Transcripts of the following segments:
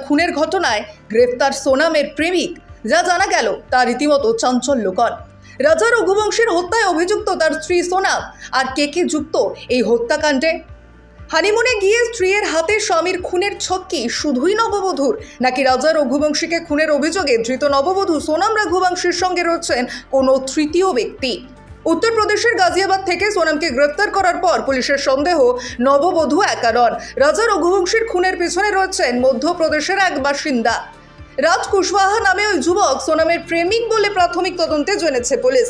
খুনের ঘটনায় গ্রেফতার সোনামের প্রেমিক। যা জানা গেল তা রীতিমতো চাঞ্চল্যকর। রাজা রঘুবংশীর হত্যায় অভিযুক্ত তার স্ত্রী সোনাম। আর কে কে যুক্ত এই হত্যাকাণ্ডে? হানিমুনে গিয়ে স্ত্রীর হাতে স্বামীর খুনের ছক কি শুধুই নববধূর, নাকি রাজা রঘুবংশীকে খুনের অভিযোগে ধৃত নববধূ সোনাম রঘুবংশীর সঙ্গে রয়েছেন কোনো তৃতীয় ব্যক্তি? উত্তরপ্রদেশের গাজিয়াবাদ থেকে সোনামকে গ্রেফতার করার পর পুলিশের সন্দেহ নববধূ একা নন। রাজা রঘুবংশীর খুনের পেছনে রয়েছেন মধ্যপ্রদেশের এক বাসিন্দা। রাজ কুশওয়াহা নামে ওই যুবক সোনামের প্রেমিক বলে প্রাথমিক তদন্তে জেনেছে পুলিশ।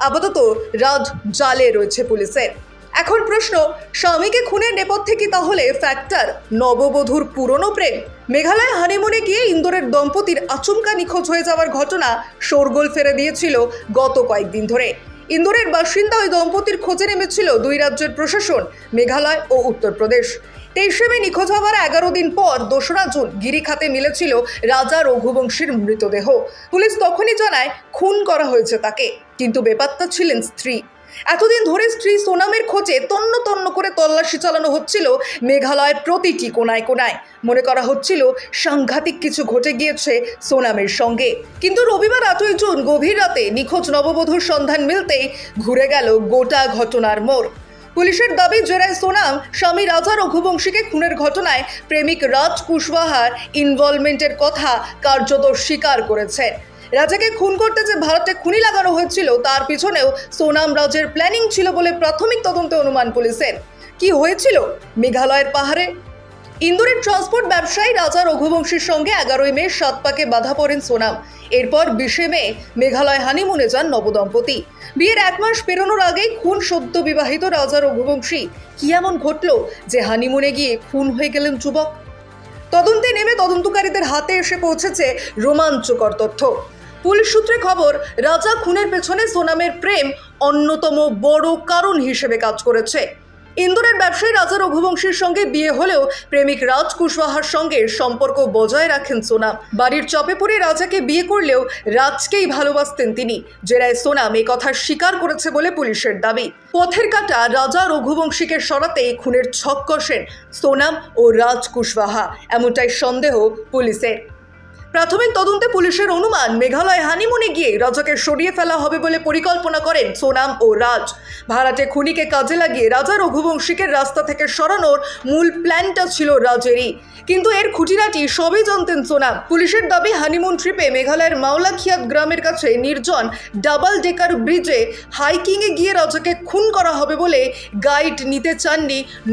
আপাতত রাজ জালে রয়েছে পুলিশের। এখন প্রশ্ন, স্বামীকে খুনের নেপথ্যে কি তাহলে ফ্যাক্টর নববধূর পুরনো প্রেম? মেঘালয় হানিমুনে গিয়ে ইন্দোরের দম্পতির আচমকা নিখোঁজ হয়ে যাওয়ার ঘটনা শোরগোল ফেলে দিয়েছিল গত কয়েকদিন ধরে। ইন্দোরের বাসিন্দা ওই দম্পতির খোঁজে নেমেছিল দুই রাজ্যের প্রশাসন, মেঘালয় ও উত্তরপ্রদেশ। 23 মে নিখোঁজ হওয়ার 11 দিন পর 2রা জুন গিরিখাতে মিলেছিল রাজা রঘুবংশীর মৃতদেহ। পুলিশ তখনই জানায় খুন করা হয়েছে তাকে, কিন্তু বেপাত্তা ছিলেন স্ত্রী। এতদিন ধরে স্ত্রী সোনামের খোঁজে তন্ন তন্ন করে তল্লাশি চালানো হচ্ছিল মেঘালয়ের প্রতিটি কোনায় কোনায়। মনে করা হচ্ছিল সাংঘাতিক কিছু ঘটে গিয়েছে সোনামের সঙ্গে। কিন্তু রবিবার 8 জুন গভীর রাতে নিখোঁজ নববধূর সন্ধান মিলতেই ঘুরে গেল গোটা ঘটনার মোড়। পুলিশের দাবি, জেরায় সোনাম স্বামী রাজা রঘুবংশীকে খুনের ঘটনায় প্রেমিক রাজ কুশওয়াহার ইনভলভমেন্টের কথা কার্যত স্বীকার করেছেন। রাজাকে খুন করতে যে ভারতে খুনি লাগানো হয়েছিল তার পিছনেও সোনাম রাজের প্ল্যানিং ছিল বলে প্রাথমিক তদন্তে অনুমান পুলিশের। কি হয়েছিল মেঘালয়ের পাহাড়ে? ইন্দোরের ট্রান্সপোর্ট ব্যবসায়ী রাজা রঘুবংশীর সঙ্গে 11 মে সাতপাকে বাধা পড়েন সোনাম। এরপর 20 মে মেঘালয় হানিমুনে যান নবদম্পতি। বিয়ের 1 মাস পেরোনোর আগেই খুন সদ্য বিবাহিত রাজা রঘুবংশী। কি এমন ঘটল যে হানিমুনে গিয়ে খুন হয়ে গেলেন যুবক? তদন্তে নেমে তদন্তকারীদের হাতে এসে পৌঁছেছে রোমাঞ্চকর তথ্য। পুলিশ সূত্রে খবর, রাজা খুনের পেছনে সোনামের প্রেম অন্যতম বড় কারণ হিসেবে কাজ করেছে। ইন্দোরের ব্যবসায়ী রাজা রঘুবংশীর সঙ্গে বিয়ে হলেও প্রেমিক রাজ কুশওয়াহার সঙ্গে সম্পর্ক বজায় রাখেন সোনাম। বাড়ির চাপে পড়ে রাজাকে বিয়ে করলেও রাজকেই ভালোবাসতেন তিনি। জেরায় সোনাম এই কথা স্বীকার করেছে বলে পুলিশের দাবি। পথের কাঁটা রাজা রঘুবংশীকে সরাতে খুনের ছক কষেন সোনাম ও রাজ কুশওয়াহা, এমনটাই সন্দেহ পুলিশের। প্রাথমিক তদন্তে পুলিশের অনুমান, মেঘালয় হানিমুনে গিয়ে রাজাকে সরিয়ে ফেলা হবে বলে পরিকল্পনা করেন সোনাম ও রাজ। ভাড়াটে খুনিকে কাজে লাগিয়ে রাজা রঘুবংশীকে রাস্তা থেকে সরানোর মূল প্ল্যানটা ছিল রাজেরই, কিন্তু এর খুঁটিনাটি সবই জানতেন সোনাম। পুলিশের দাবি, হানিমুন ট্রিপে মেঘালয়ের মাওলাখিয়াত গ্রামের কাছে নির্জন ডাবল ডেকার ব্রিজে হাইকিংয়ে গিয়ে রাজাকে খুন করা হবে বলে গাইড নিতে চাননি